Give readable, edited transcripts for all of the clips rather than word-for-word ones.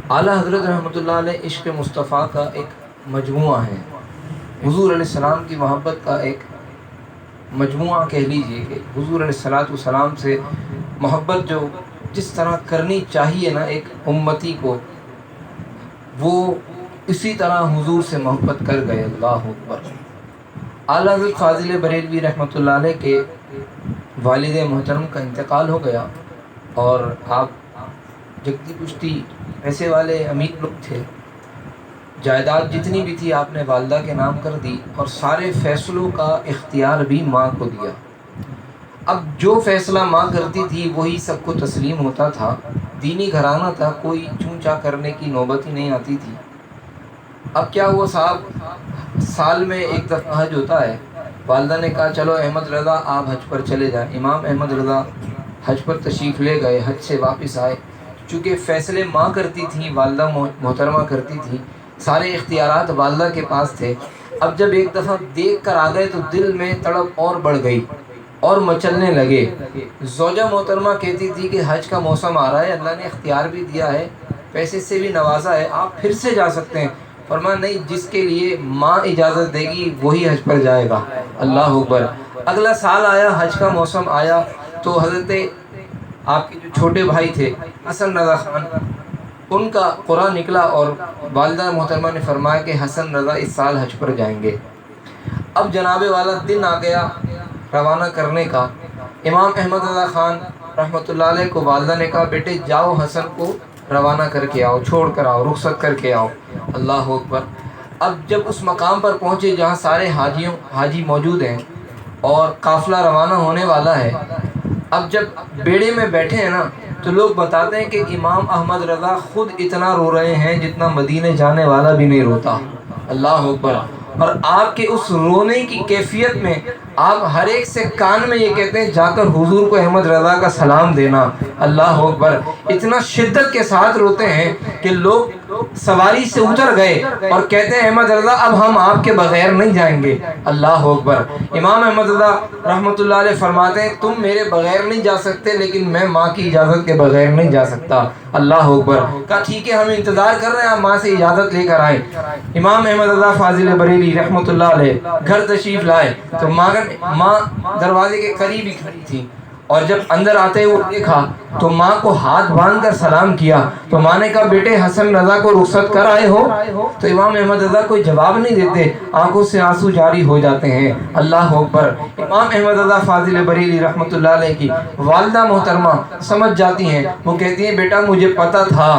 اعلیٰ حضرت رحمۃ اللہ علیہ عشق مصطفیٰ کا ایک مجموعہ ہے، حضور علیہ السلام کی محبت کا ایک مجموعہ کہہ لیجئے کہ حضور علیہ السلام سے محبت جو جس طرح کرنی چاہیے نا ایک امتی کو، وہ اسی طرح حضور سے محبت کر گئے۔ اللہ اکبر۔ اعلیٰ حضرت فاضل بریلوی رحمۃ اللہ علیہ کے والد محترم کا انتقال ہو گیا، اور آپ جگتی پشتی پیسے والے امیر لوگ تھے، جائیداد جتنی بھی تھی آپ نے والدہ کے نام کر دی، اور سارے فیصلوں کا اختیار بھی ماں کو دیا۔ اب جو فیصلہ ماں کرتی تھی وہی سب کو تسلیم ہوتا تھا، دینی گھرانہ تھا، کوئی چونچا کرنے کی نوبت ہی نہیں آتی تھی۔ اب کیا ہوا صاحب، سال میں ایک دفعہ حج ہوتا ہے، والدہ نے کہا چلو احمد رضا آپ حج پر چلے جائیں۔ امام احمد رضا حج پر تشریف لے گئے، حج سے واپس آئے۔ چونکہ فیصلے ماں کرتی تھیں، والدہ محترمہ کرتی تھیں، سارے اختیارات والدہ کے پاس تھے۔ اب جب ایک دفعہ دیکھ کر آ گئے تو دل میں تڑپ اور بڑھ گئی اور مچلنے لگے۔ زوجہ محترمہ کہتی تھی کہ حج کا موسم آ رہا ہے، اللہ نے اختیار بھی دیا ہے، پیسے سے بھی نوازا ہے، آپ پھر سے جا سکتے ہیں۔ فرمایا نہیں، جس کے لیے ماں اجازت دے گی وہی حج پر جائے گا۔ اللہ اکبر۔ اگلا سال آیا، حج کا موسم آیا تو حضرت آپ کے جو چھوٹے بھائی تھے حسن رضا خان، ان کا قرآن نکلا اور والدہ محترمہ نے فرمایا کہ حسن رضا اس سال حج پر جائیں گے۔ اب جناب والا دن آ گیا روانہ کرنے کا۔ امام احمد رضا خان رحمۃ اللہ علیہ کو والدہ نے کہا بیٹے جاؤ حسن کو روانہ کر کے آؤ، چھوڑ کر آؤ، رخصت کر کے آؤ۔ اللہ اکبر۔ اب جب اس مقام پر پہنچے جہاں سارے حاجی موجود ہیں اور قافلہ روانہ ہونے والا ہے، اب جب بیڑے میں بیٹھے ہیں نا تو لوگ بتاتے ہیں کہ امام احمد رضا خود اتنا رو رہے ہیں جتنا مدینے جانے والا بھی نہیں روتا۔ اللہ اکبر۔ اور آپ کے اس رونے کی کیفیت میں آپ ہر ایک سے کان میں یہ کہتے ہیں جا کر حضور کو احمد رضا کا سلام دینا۔ اللہ اکبر۔ اتنا شدت کے ساتھ روتے ہیں کہ لوگ سواری سے اتر گئے اور کہتے ہیں احمد رضا اب ہم آپ کے بغیر نہیں جائیں گے۔ اللہ اکبر۔ امام احمد رضا رحمۃ اللہ علیہ فرماتے ہیں تم میرے بغیر نہیں جا سکتے لیکن میں ماں کی اجازت کے بغیر نہیں جا سکتا۔ اللہ اکبر۔ کہا ٹھیک ہے ہم انتظار کر رہے ہیں، آپ ماں سے اجازت لے کر آئیں۔ امام احمد رضا فاضل بریلی رحمۃ اللہ علیہ گھر تشریف لائے تو ماں دروازے کے قریب ہی کھڑی تھی، اور جب اندر آتے ہوئے دیکھا تو ماں کو ہاتھ باندھ کر سلام کیا تو ماں نے کہا بیٹے حسن رضا کو رخصت کر آئے ہو؟ تو امام احمد رضا کوئی جواب نہیں دیتے، آنکھوں سے آنسو جاری ہو جاتے ہیں۔ اللہ اکبر۔ امام احمد رضا فاضل بریلی رحمۃ اللہ علیہ کی والدہ محترمہ سمجھ جاتی ہیں، وہ کہتی ہیں بیٹا مجھے پتا تھا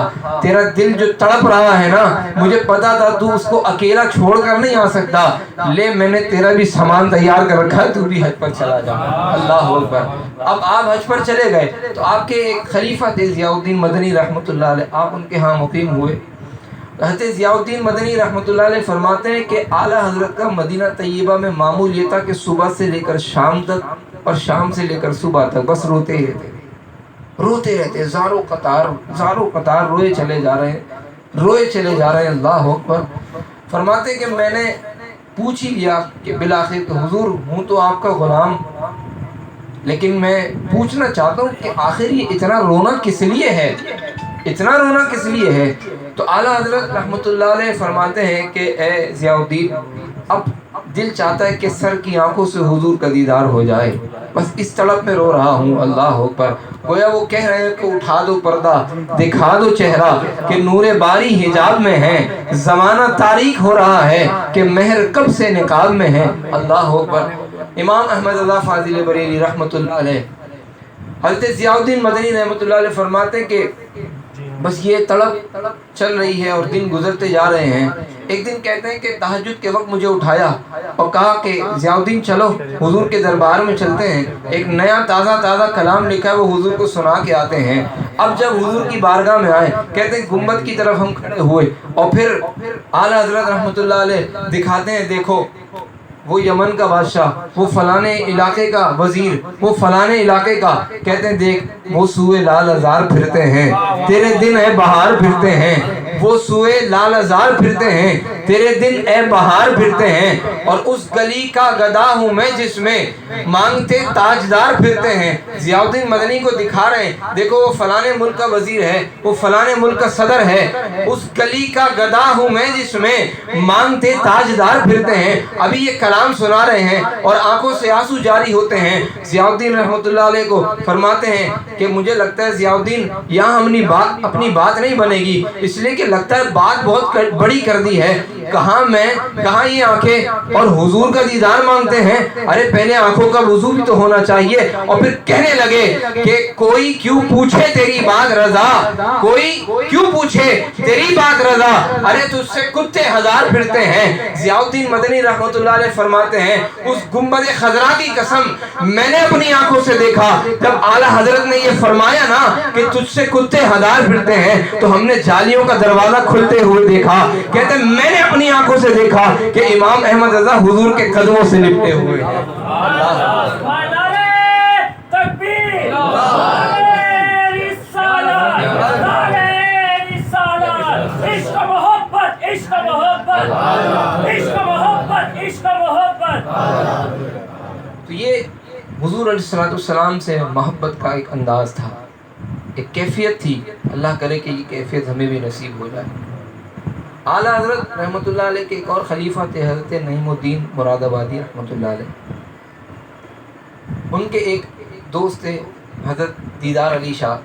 تیرا دل جو تڑپ رہا ہے نا، مجھے پتا تھا تو اس کو اکیلا چھوڑ کر نہیں آ سکتا، لے میں نے تیرا بھی سامان تیار کر رکھا ہے، تو بھی حج پر چلا جا۔ اللہ اکبر۔ اب آپ حج پر چلے گئے تو آپ کے ایک خلیفہ تھے ضیاء الدین مدنی رحمۃ اللہ علیہ، آپ ان کے ہاں مقیم ہوئے۔ حضرت ضیاء الدین مدنی رحمۃ اللہ علیہ فرماتے ہیں کہ اعلیٰ حضرت کا مدینہ طیبہ میں معمول یہ تھا کہ صبح سے لے کر شام تک اور شام سے لے کر صبح تک بس روتے ہی رہتے، زاروں قطار روئے چلے جا رہے ہیں۔ اللہ اکبر۔ فرماتے ہیں کہ میں نے پوچھ ہی لیا کہ بالآخر کہ حضور ہوں تو آپ کا غلام، لیکن میں پوچھنا چاہتا ہوں کہ آخر یہ اتنا رونا کس لیے ہے، اتنا رونا کس لیے ہے؟ تو اعلیٰ حضرت رحمۃ اللہ علیہ فرماتے ہیں کہ اے ضیاء الدین اب دل چاہتا ہے کہ سر کی آنکھوں سے حضور کا دیدار ہو جائے، بس اس تڑپ میں رو رہا ہوں۔ اللہ اکبر۔ گویا وہ کہہ رہے ہیں کہ اٹھا دو پردہ دکھا دو چہرہ کہ نور باری حجاب میں ہے، زمانہ تاریک ہو رہا ہے کہ مہر کب سے نقاب میں ہے۔ اللہ اکبر۔ امام احمد رضا فاضل بریلی رحمۃ اللہ علیہ حضرت ضیاء الدین مدنی رحمۃ اللہ علیہ فرماتے ہیں کہ بس یہ تڑپ چل رہی ہے اور دن گزرتے جا رہے ہیں۔ ایک دن کہتے ہیں کہ تہجد کے وقت مجھے اٹھایا اور کہا کہ ضیاء الدین چلو حضور کے دربار میں چلتے ہیں، ایک نیا تازہ کلام لکھا ہے وہ حضور کو سنا کے آتے ہیں۔ اب جب حضور کی بارگاہ میں آئے کہتے ہیں گنبد کی طرف ہم کھڑے ہوئے اور پھر اعلیٰ حضرت رحمۃ اللہ علیہ دکھاتے ہیں دیکھو وہ یمن کا بادشاہ، وہ فلانے علاقے کا وزیر، وہ فلانے علاقے کا، کہتے ہیں دیکھ وہ سوئے لال ازار پھرتے ہیں، تیرے دن ہے بہار پھرتے ہیں، وہ سوئے لال ازار پھرتے ہیں، تیرے دن اے بہار پھرتے ہیں، اور اس گلی کا گدا ہوں میں جس میں مانگتے تاجدار پھرتے ہیں۔ ضیاء الدین مدنی کو دکھا رہے ہیں، دیکھو وہ فلانے ملک کا وزیر ہے، وہ فلانے ملک کا صدر ہے، اس گلی کا گدا ہوں میں جس میں مانگتے تاجدار پھرتے ہیں۔ ابھی یہ کلام سنا رہے ہیں اور آنکھوں سے آنسو جاری ہوتے ہیں۔ ضیاء الدین رحمۃ اللہ علیہ کو فرماتے ہیں کہ مجھے لگتا ہے ضیاء الدین یہاں اپنی بات نہیں بنے گی، اس لیے کہ لگتا ہے بات بہت بڑی کر دی ہے۔ کہاں یہ آنکھیں اور حضور کا دیدار مانگتے ہیں؟ ارے پہلے آنکھوں کا وضو بھی تو ہونا چاہیے۔ اور پھر کہنے لگے کہ کوئی کیوں پوچھے تیری بات رضا، کوئی کیوں پوچھے تیری بات رضا، ارے تجھ سے کتے ہزار پھرتے ہیں۔ ضیاء الدین مدنی رحمۃ اللہ علیہ فرماتے ہیں اس گنبد خضرا کی قسم میں نے اپنی آنکھوں سے دیکھا، جب اعلیٰ حضرت نے یہ فرمایا نا کہ تجھ سے کتے ہزار پھرتے ہیں، تو ہم نے جالیوں کا دروازہ کھلتے ہوئے دیکھا۔ کہتے ہیں میں نے اپنی آنکھوں سے دیکھا کہ امام احمد رضا حضور کے قدموں سے لپٹے ہوئے ہیں۔ تو یہ حضور علیہ السلام سے محبت کا ایک انداز تھا، ایک کیفیت تھی۔ اللہ کرے کہ یہ کیفیت ہمیں بھی نصیب ہو جائے۔ اعلیٰ حضرت رحمۃ اللہ علیہ کے ایک اور خلیفہ تھے حضرت نعیم الدین مراد آبادی رحمۃ اللہ علیہ۔ ان کے ایک دوست تھے حضرت دیدار علی شاہ،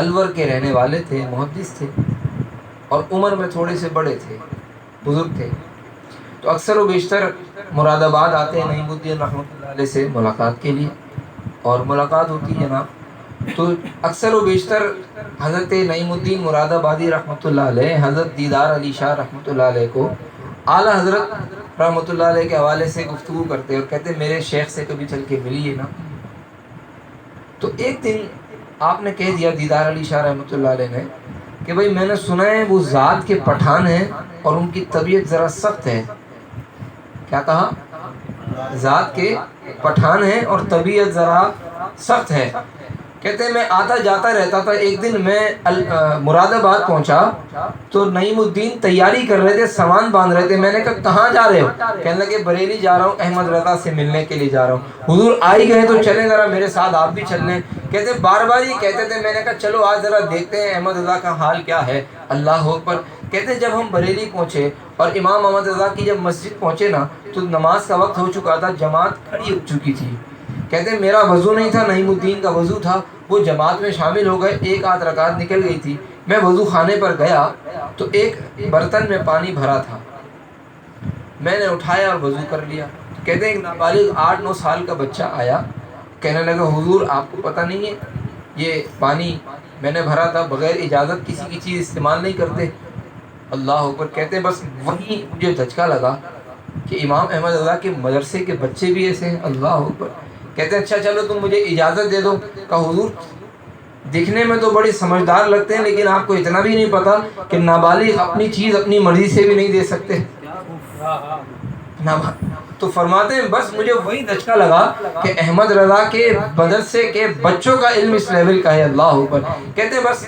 الور کے رہنے والے تھے، محدث تھے اور عمر میں تھوڑے سے بڑے تھے، بزرگ تھے۔ تو اکثر و بیشتر مراد آباد آتے ہیں نعیم الدین رحمۃ اللہ علیہ سے ملاقات کے لیے، اور ملاقات ہوتی ہے نا، تو اکثر و بیشتر حضرت نعیم الدین مراد آبادی رحمۃ اللہ علیہ حضرت دیدار علی شاہ رحمۃ اللہ علیہ کو اعلیٰ حضرت رحمۃ اللہ علیہ کے حوالے سے گفتگو کرتے اور کہتے میرے شیخ سے کبھی چل کے ملیے نا۔ تو ایک دن آپ نے کہہ دیا دیدار علی شاہ رحمۃ اللہ علیہ نے کہ بھائی میں نے سنا ہے وہ ذات کے پٹھان ہیں اور ان کی طبیعت ذرا سخت ہے۔ کیا کہا؟ ذات کے پٹھان ہیں اور طبیعت ذرا سخت ہے۔ کہتے ہیں میں آتا جاتا رہتا تھا، ایک دن میں مراد آباد پہنچا تو نعیم الدین تیاری کر رہے تھے، سامان باندھ رہے تھے۔ میں نے کہا کہاں جا رہے ہو؟ کہنے لگے بریلی جا رہا ہوں، احمد رضا سے ملنے کے لیے جا رہا ہوں۔ حضور آ ہی گئے تو چلیں ذرا میرے ساتھ، آپ بھی چل لیں۔ کہتے بار بار یہ کہتے تھے، میں نے کہا چلو آج ذرا دیکھتے ہیں احمد رضا کا حال کیا ہے۔ اللہ اکبر۔ کہتے جب ہم بریلی پہنچے اور امام احمد رضا کی جب مسجد پہنچے نا تو نماز کا وقت ہو چکا تھا، جماعت کھڑی ہو چکی تھی۔ کہتے ہیں میرا وضو نہیں تھا، نعیم الدین کا وضو تھا، وہ جماعت میں شامل ہو گئے، ایک آدھ رکعت نکل گئی تھی۔ میں وضو خانے پر گیا تو ایک برتن میں پانی بھرا تھا، میں نے اٹھایا اور وضو کر لیا۔ کہتے ہیں ایک نابالغ 8-9 سال کا بچہ آیا، کہنے لگا حضور آپ کو پتہ نہیں ہے یہ پانی میں نے بھرا تھا، بغیر اجازت کسی کی چیز استعمال نہیں کرتے۔ اللہ اکبر۔ کہتے ہیں بس وہیں مجھے دھچکا لگا کہ امام احمد رضا کے مدرسے کے بچے بھی ایسے ہیں۔ اللہ اکبر۔ کہتے ہیں اچھا چلو تم مجھے اجازت دے دو۔ کہا حضور دکھنے میں تو بڑی سمجھدار لگتے ہیں لیکن آپ کو اتنا بھی نہیں پتا کہ نابالغ اپنی چیز اپنی مرضی سے بھی نہیں دے سکتے۔ تو فرماتے ہیں بس مجھے وہی دھچکا لگا کہ احمد رضا کے مدرسے کے بچوں کا علم اس لیول کا ہے۔ اللہ اوپر۔ کہتے ہیں بس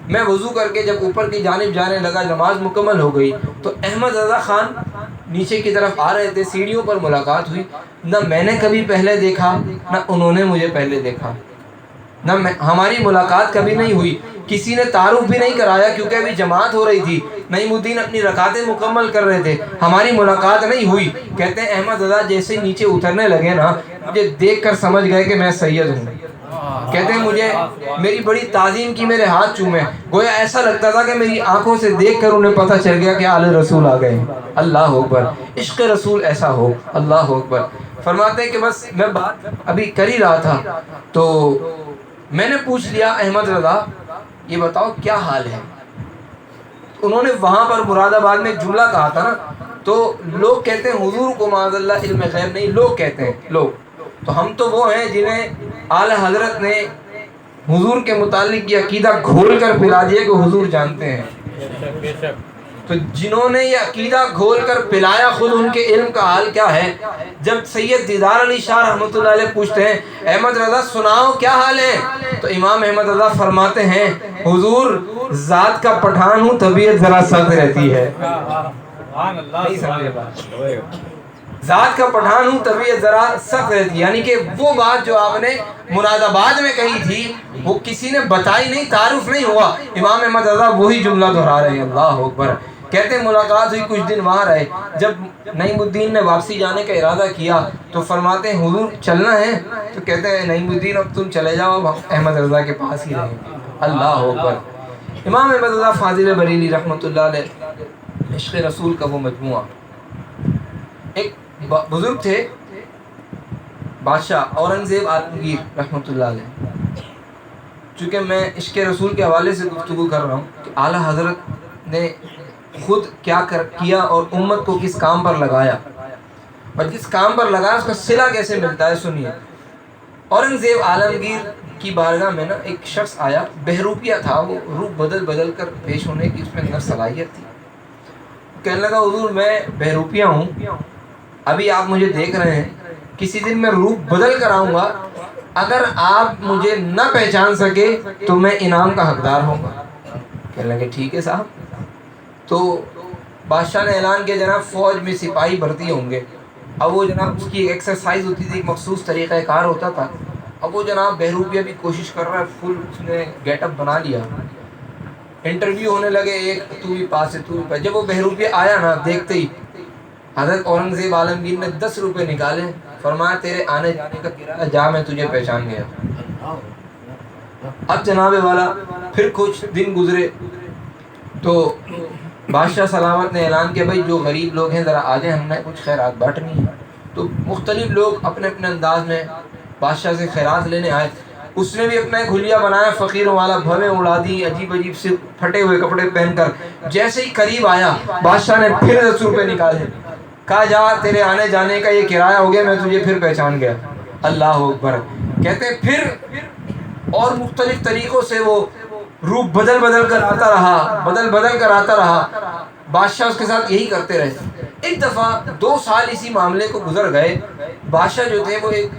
میں وضو کر کے جب اوپر کی جانب جانے لگا، نماز مکمل ہو گئی تو احمد رضا خان نیچے کی طرف آ رہے تھے، سیڑھیوں پر ملاقات ہوئی۔ نہ میں نے کبھی پہلے دیکھا نہ انہوں نے مجھے پہلے دیکھا، نہ ہماری ملاقات کبھی نہیں ہوئی، کسی نے تعارف بھی نہیں کرایا کیونکہ ابھی جماعت ہو رہی تھی، نعیم الدین اپنی رکعتیں مکمل کر رہے تھے، ہماری ملاقات نہیں ہوئی۔ کہتے ہیں احمد رضا جیسے نیچے اترنے لگے نا مجھے دیکھ کر سمجھ گئے کہ میں سید ہوں۔ کہتے ہیں مجھے میری بڑی تعظیم کی، میرے ہاتھ چومے، گویا ایسا لگتا تھا کہ میری آنکھوں سے دیکھ کر انہیں پتہ چل گیا کہ آل رسول آ گئے۔ اللہ اکبر۔ عشق رسول ایسا ہو۔ اللہ اکبر۔ فرماتے ہیں کہ بس میں بات ابھی کر ہی رہا تھا تو میں نے پوچھ لیا احمد رضا یہ بتاؤ کیا حال ہے؟ انہوں نے وہاں پر مراد آباد میں ایک جملہ کہا تھا نا، تو لوگ کہتے ہیں حضور کو معاذ اللہ علم غیب نہیں، لوگ کہتے ہیں لوگ، تو ہم تو وہ ہیں جنہیں اعلی حضرت نے حضور کے متعلق یہ عقیدہ گھول کر پلا دیا کہ حضور جانتے ہیں۔ تو جنہوں نے یہ عقیدہ گھول کر پلایا خود ان کے علم کا حال کیا ہے؟ جب سید دیدار علی شاہ رحمۃ اللہ علیہ پوچھتے ہیں احمد رضا سناؤ کیا حال ہے، تو امام احمد رضا فرماتے ہیں حضور ذات کا پٹھان ہوں، طبیعت ذرا سخت رہتی ہے۔ نہیں سمجھے بات؟ ذات کا پٹھان ہوں طبیعت ذرا سخت رہتی، یعنی کہ وہ بات جو آپ نے مراد آباد میں کہی تھی وہ کسی نے بتائی نہیں، تعارف نہیں ہوا، امام احمد رضا وہی جملہ دہرا رہے ہیں۔ اللہ اکبر۔ کہتے ہیں ملاقات ہوئی، کچھ دن وہاں رہے، جب نعیم الدین نے واپسی جانے کا ارادہ کیا تو فرماتے ہیں حضور چلنا ہے؟ تو کہتے ہیں نعیم الدین اب تم چلے جاؤ، اب ہم احمد رضا کے پاس ہی رہیں گے۔ اللہ اکبر۔ امام احمد رضا فاضل بریلی رحمۃ اللہ علیہ، عشق رسول کا وہ مجموعہ، ایک بزرگ تھے بادشاہ اورنگزیب عالمگیر رحمۃ اللہ علیہ۔ چونکہ میں عشق رسول کے حوالے سے گفتگو کر رہا ہوں کہ اعلیٰ حضرت نے خود کیا کیا اور امت کو کس کام پر لگایا، اور جس کام پر لگایا اس کا صلہ کیسے ملتا ہے، سنیے۔ اورنگزیب عالمگیر کی بارگاہ میں نا ایک شخص آیا، بہروپیہ تھا، وہ روپ بدل بدل کر پیش ہونے کی اس میں اندر صلاحیت تھی۔ کہنے لگا حضور میں بہروپیہ ہوں، ابھی آپ مجھے دیکھ رہے ہیں، کسی دن میں روپ بدل کر آؤں گا، اگر آپ مجھے نہ پہچان سکے تو میں انعام کا حقدار ہوں گا۔ کہنے لگے ٹھیک ہے صاحب۔ تو بادشاہ نے اعلان کیا جناب فوج میں سپاہی بھرتی ہوں گے۔ اب وہ جناب اس کی ایک ایکسرسائز ہوتی تھی، ایک مخصوص طریقہ کار ہوتا تھا۔ اب وہ جناب بہروپیہ بھی کوشش کر رہا ہے، فل اس نے گیٹ اپ بنا لیا، انٹرویو ہونے لگے، ایک تو بھی پاس ہے تو بھی پاس۔ جب وہ بہروپیہ آیا نا، دیکھتے ہی حضرت اورنگزیب عالمگیر نے 10 روپے نکالے، فرمایا تیرے آنے جانے کا کرایہ، جا میں تجھے پہچان گیا۔ اب جناب والا پھر کچھ دن گزرے تو بادشاہ سلامت نے اعلان کیا بھائی جو غریب لوگ ہیں ذرا آ جائیں، ہم نے کچھ خیرات بانٹنی ہے۔ تو مختلف لوگ اپنے اپنے انداز میں بادشاہ سے خیرات لینے آئے۔ اس نے بھی اپنا ایک حلیہ بنایا فقیروں والا، بھویں اڑا دی، عجیب عجیب سے پھٹے ہوئے کپڑے پہن کر۔ جیسے ہی قریب آیا بادشاہ نے پھر 10 روپے نکالے، کہا جا تیرے آنے جانے کا یہ کرایہ ہو گیا، میں تجھے پھر پہچان گیا۔ اللہ اکبر۔ کہتے ہیں پھر اور مختلف طریقوں سے وہ روپ بدل بدل کر آتا رہا، بدل بدل کر آتا رہا، بادشاہ اس کے ساتھ یہی کرتے رہے۔ ایک دفعہ 2 سال اسی معاملے کو گزر گئے، بادشاہ جو تھے وہ ایک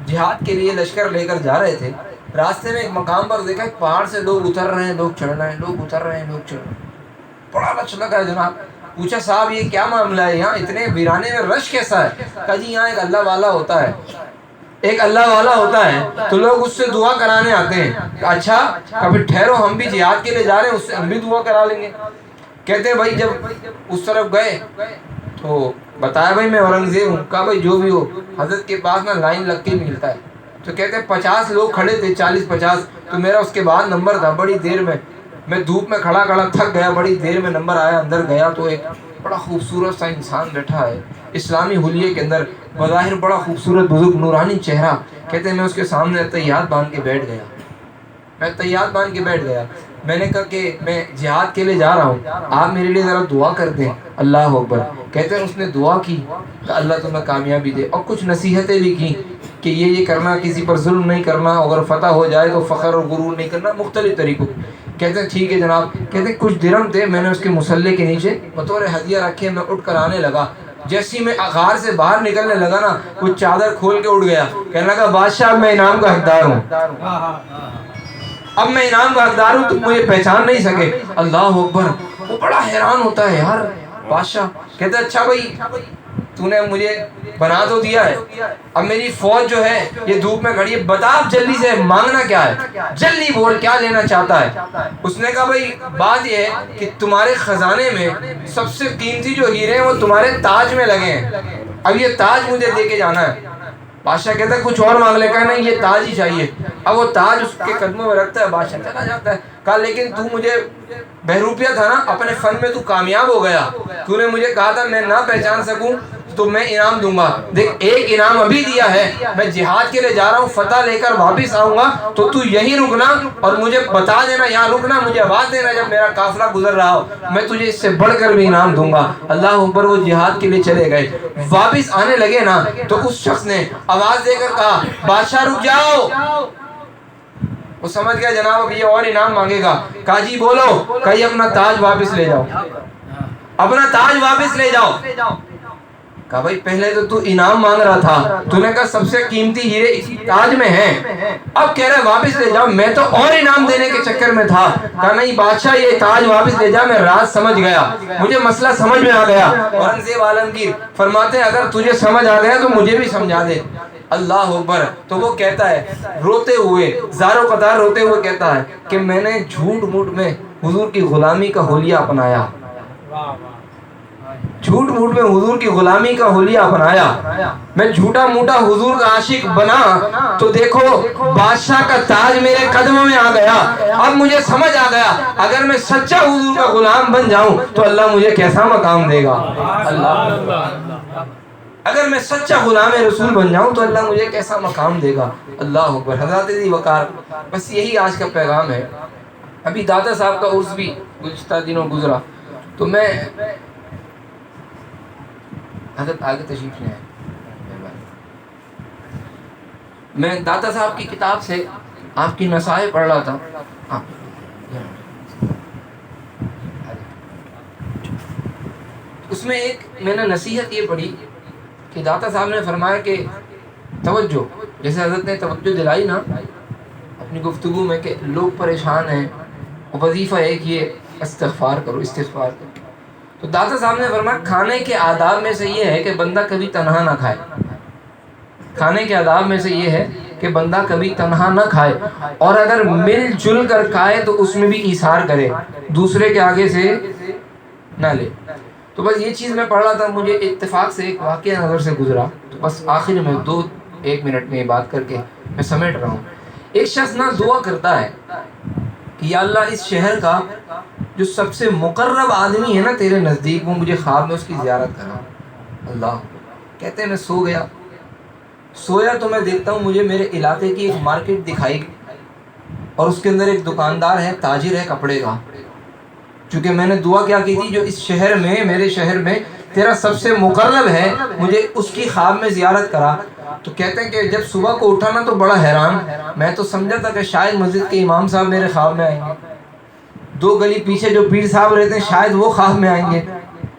جہاد کے لیے لشکر لے کر جا رہے تھے، راستے میں ایک مقام پر دیکھا ایک پہاڑ سے لوگ اتر رہے ہیں، لوگ چڑھ رہے ہیں، لوگ اتر رہے ہیں، لوگ چڑھ رہے ہیں، بڑا رش لگا ہے جناب۔ پوچھا صاحب یہ کیا معاملہ ہے، یہاں اتنے ویرانے میں رش کیسا ہے؟ کہا جی یہاں ایک اللہ والا ہوتا ہے، ایک اللہ والا ہوتا ہے تو لوگ اس سے دعا کرانے آتے ہیں۔ اچھا، کبھی ٹھہرو ہم بھی جہاد کے لیے جا رہے ہیں، اس سے ہم بھی دعا کرا لیں گے۔ کہتے ہیں بھائی جب اس طرف گئے تو بتایا بھائی میں اورنگزیب ہوں۔ کہا بھائی جو بھی ہو، حضرت کے پاس نا لائن لگ کے ملتا ہے۔ تو کہتے ہیں 50 لوگ کھڑے تھے، 40-50، تو میرا اس کے بعد نمبر تھا۔ بڑی دیر میں دھوپ میں کھڑا کھڑا تھک گیا، بڑی دیر میں نمبر آیا، اندر گیا تو ایک بڑا خوبصورت سا انسان بیٹھا ہے اسلامی حلیے کے اندر، بظاہر بڑا خوبصورت بزرگ نورانی چہرہ۔ کہتے ہیں میں اس کے سامنے تحیات باندھ کے بیٹھ گیا، میں نے کہا کہ میں جہاد کے لیے جا رہا ہوں، آپ میرے لیے ذرا دعا کر دیں۔ اللہ اکبر۔ کہتے ہیں اس نے دعا کی کہ اللہ تمہیں کامیابی دے، اور کچھ نصیحتیں بھی کی کہ یہ کرنا، کسی پر ظلم نہیں کرنا، اگر فتح ہو جائے تو فخر اور غرور نہیں کرنا، مختلف طریقوں۔ کہتے ہیں ٹھیک ہے جناب۔ کہتے ہیں کچھ درہم تھے، میں نے اس کے مصلے کے نیچے بطور ہدیہ رکھے، میں اٹھ کر آنے لگا۔ جیسی میں غار سے باہر نکلنے لگا نا، کچھ چادر کھول کے اٹھ گیا، کہنے لگا بادشاہ میں انعام کا حقدار ہوں، اب میں انعام کا حقدار ہوں، تم مجھے پہچان نہیں سکے۔ اللہ اکبر۔ وہ بڑا حیران ہوتا ہے یار بادشاہ۔ کہتے ہیں اچھا بھائی تو نے مجھے بنا تو دیا ہے، اب میری فوج جو ہے یہ دھوپ میں کھڑی ہے، بتا آپ جلدی سے مانگنا کیا ہے، جلدی بول کیا لینا چاہتا ہے۔ اس نے کہا بھائی بات یہ ہے کہ تمہارے خزانے میں سب سے قیمتی جو ہیرے ہیں وہ تمہارے تاج میں لگے ہیں، اب یہ تاج مجھے دے کے جانا ہے۔ بادشاہ کہتا ہے کچھ اور مانگ لے، کہا نہیں یہ تاج ہی چاہیے۔ اب وہ تاج اس کے قدموں میں رکھتا ہے، بادشاہ چلا جاتا ہے۔ کہا لیکن تو مجھے بہروپیہ تھا نا، اپنے فن میں تو کامیاب ہو گیا، تو نے مجھے کہا تھا میں نہ پہچان سکوں تو میں انعام دوں گا، دیکھ ایک انعام ابھی دیا ہے، میں جہاد کے لیے جا رہا ہوں، فتح لے کر واپس آؤں گا تو تو یہیں رکنا اور مجھے بتا دینا یہاں رکنا، مجھے آواز دینا جب میرا قافلہ گزر رہا ہو، میں تجھے اس سے بڑھ کر بھی انعام دوں گا۔ اللہ اکبر۔ وہ جہاد کے لیے چلے گئے، واپس آنے لگے نا تو اس شخص نے آواز دے کر کہا بادشاہ رک جاؤ۔ وہ سمجھ گیا جناب اب یہ اور انعام مانگے گا۔ کہا جی بولو۔ کہا اپنا تاج واپس لے جاؤ، اپنا تاج واپس لے جاؤ۔ کہا بھائی پہلے تو تو انعام مانگ رہا تھا، تو نے کہا سب سے قیمتی ہیرے اسی تاج میں ہیں، اب کہہ رہا واپس لے جاؤ، میں تو اور انعام دینے کے چکر میں تھا۔ کہا نہیں بادشاہ یہ تاج واپس لے جا، میں راز سمجھ گیا، مجھے مسئلہ سمجھ میں آ گیا۔ اورنگزیب عالمگیر فرماتے ہیں اگر تجھے سمجھ آ گیا تو مجھے بھی سمجھا دے۔ اللہ اکبر۔ تو وہ کہتا ہے روتے ہوئے، زاروں قطار روتے ہوئے کہتا ہے کہ میں نے جھوٹ موٹ میں حضور کی غلامی کا حلیہ اپنایا، جھوٹ موٹ میں حضور کی غلامی کا حلیہ اپنایا، میں جھوٹا موٹا حضور کا عاشق بنا تو دیکھو بادشاہ کا تاج میرے قدموں میں آ گیا۔ اب مجھے سمجھ آ گیا اگر میں سچا حضور کا غلام بن جاؤں تو اللہ مجھے کیسا مقام دے گا۔ اللہ، اگر میں سچا غلام رسول بن جاؤں تو اللہ مجھے کیسا مقام دے گا۔ اللہ اکبر۔ حضرات ذی وقار، بس یہی آج کا پیغام ہے۔ ابھی داتا صاحب کا عرس بھی گزشتہ دنوں گزرا، تو میں حضرت آگے تشریف لے آئے، میں داتا صاحب کی کتاب سے آپ کی نصائح پڑھ رہا تھا۔ اس میں ایک میں نے نصیحت یہ پڑھی کہ داتا صاحب نے فرمایا کہ توجہ، جیسے حضرت نے توجہ دلائی نا اپنی گفتگو میں کہ لوگ پریشان ہیں، وظیفہ ہے کہ یہ استغفار کرو، استغفار کرو، تو داتا صاحب نے فرمایا کھانے کے آداب میں سے یہ ہے کہ بندہ کبھی تنہا نہ کھائے، کھانے کے آداب میں سے یہ ہے کہ بندہ کبھی تنہا نہ کھائے، اور اگر مل جل کر کھائے تو اس میں بھی ایثار کرے، دوسرے کے آگے سے نہ لے۔ تو بس یہ چیز میں پڑھ رہا تھا، مجھے اتفاق سے ایک واقعہ نظر سے گزرا، تو بس آخر میں 1 منٹ میں یہ بات کر کے میں سمیٹ رہا ہوں۔ ایک شخص نہ دعا کرتا ہے کہ یا اللہ اس شہر کا جو سب سے مقرب آدمی ہے نا تیرے نزدیک، وہ مجھے خواب میں اس کی زیارت کرا۔ اللہ کہتے ہیں میں سو گیا، سویا تو میں دیکھتا ہوں مجھے میرے علاقے کی ایک مارکیٹ دکھائی، اور اس کے اندر ایک دکاندار ہے، تاجر ہے کپڑے کا، چونکہ میں نے دعا کیا کی تھی جو اس شہر میں، میرے شہر میں تیرا سب سے مقرب ہے، مجھے اس کی خواب میں زیارت کرا۔ تو کہتے ہیں کہ جب صبح کو اٹھا نا تو بڑا حیران، میں تو سمجھا تھا کہ شاید مسجد کے امام صاحب میرے خواب میں آئیں گے، 2 گلی پیچھے جو پیر صاحب رہتے ہیں شاید وہ خواب میں آئیں گے،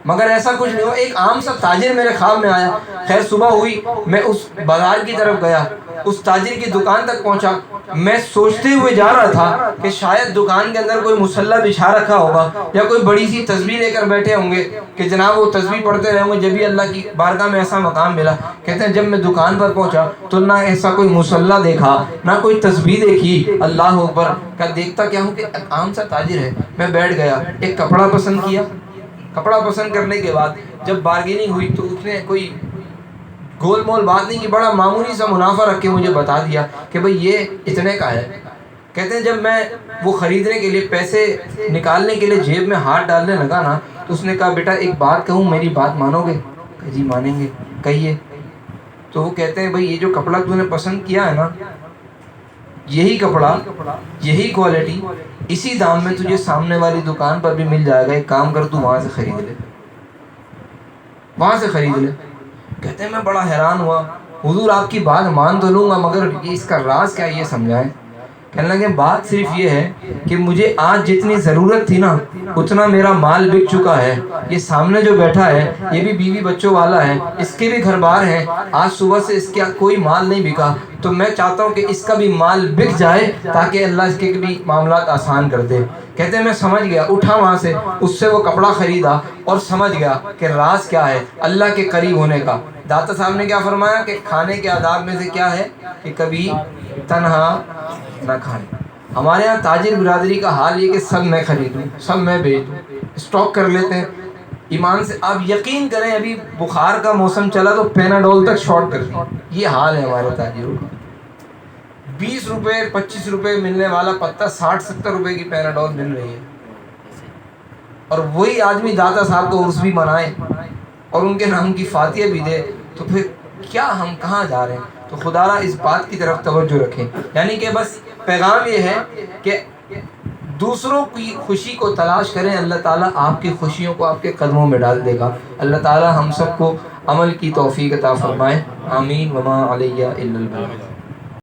مگر ایسا کچھ نہیں ہوا، ایک عام سا تاجر میرے خواب میں آیا۔ خیر صبح ہوئی، میں اس بازار کی طرف گیا، اس تاجر کی دکان تک پہنچا، میں سوچتے ہوئے جا رہا تھا کہ شاید دکان کے اندر کوئی مصلی بچھا رکھا ہوگا یا کوئی بڑی سی تسبیح لے کر بیٹھے ہوں گے کہ جناب وہ تسبیح پڑھتے رہے، مجھے بھی اللہ کی بارگاہ میں ایسا مقام ملا۔ کہتے ہیں جب میں دکان پر پہنچا تو نہ ایسا کوئی مصلی دیکھا، نہ کوئی تسبیح دیکھی۔ اللہ اکبر۔ کہ دیکھتا کیا ہوں کہ عام سا تاجر ہے۔ میں بیٹھ گیا، ایک کپڑا پسند کیا، کپڑا پسند کرنے کے بعد جب بارگیننگ ہوئی تو اس نے کوئی گول مول بات نہیں کی، بڑا معمولی سا منافع رکھ کے مجھے بتا دیا کہ بھئی یہ اتنے کا ہے۔ کہتے ہیں جب میں وہ خریدنے کے لیے پیسے نکالنے کے لیے جیب میں ہاتھ ڈالنے لگا نا تو اس نے کہا بیٹا ایک بات کہوں، میری بات مانو گے؟ کہ جی مانیں گے، کہیے۔ تو وہ کہتے ہیں بھئی یہ جو کپڑا تو نے پسند کیا ہے نا، یہی کپڑا، یہی کوالٹی، اسی دام میں تجھے سامنے والی دکان پر بھی مل جائے گا، ایک کام کر تو وہاں سے خرید لے، وہاں سے خرید لے۔ کہتے ہیں میں بڑا حیران ہوا، حضور آپ کی بات مان تو لوں گا مگر اس کا راز کیا یہ سمجھائیں۔ کہنے لگے بات صرف یہ ہے کہ مجھے آج جتنی ضرورت تھی نا اتنا میرا مال بک چکا ہے، یہ سامنے جو بیٹھا ہے یہ بھی بیوی بچوں والا ہے، اس کے بھی گھر بار ہیں، آج صبح سے اس کا کوئی مال نہیں بکا، تو میں چاہتا ہوں کہ اس کا بھی مال بک جائے تاکہ اللہ اس کے بھی معاملات آسان کر دے۔ کہتے ہیں میں سمجھ گیا، اٹھا وہاں سے، اس سے وہ کپڑا خریدا اور سمجھ گیا کہ راز کیا ہے اللہ کے قریب ہونے کا۔ داتا صاحب نے کیا فرمایا کہ کھانے کے آداب میں سے کیا ہے کہ کبھی تنہا نہ کھائیں۔ ہمارے ہاں تاجر برادری کا حال یہ کہ سب میں خریدوں، سب میں بیچوں، اسٹاک کر لیتے ہیں۔ ایمان سے آپ یقین کریں ابھی بخار کا موسم چلا تو پیناڈول تک شارٹ کر دی، یہ حال ہے ہمارے تاجروں کا۔ 20 روپے 25 روپے ملنے والا پتہ 60-70 روپے کی پیناڈول مل رہی ہے، اور وہی آدمی داتا صاحب کو عرس بھی منائے اور ان کے نام کی فاتحہ بھی دے، تو پھر کیا ہم کہاں جا رہے ہیں؟ تو خدا را اس بات کی طرف توجہ رکھیں، یعنی کہ بس پیغام یہ ہے کہ دوسروں کی خوشی کو تلاش کریں، اللہ تعالیٰ آپ کی خوشیوں کو آپ کے قدموں میں ڈال دے گا۔ اللہ تعالیٰ ہم سب کو عمل کی توفیق عطا فرمائے، آمین۔ وما علیہ الا البلاغ۔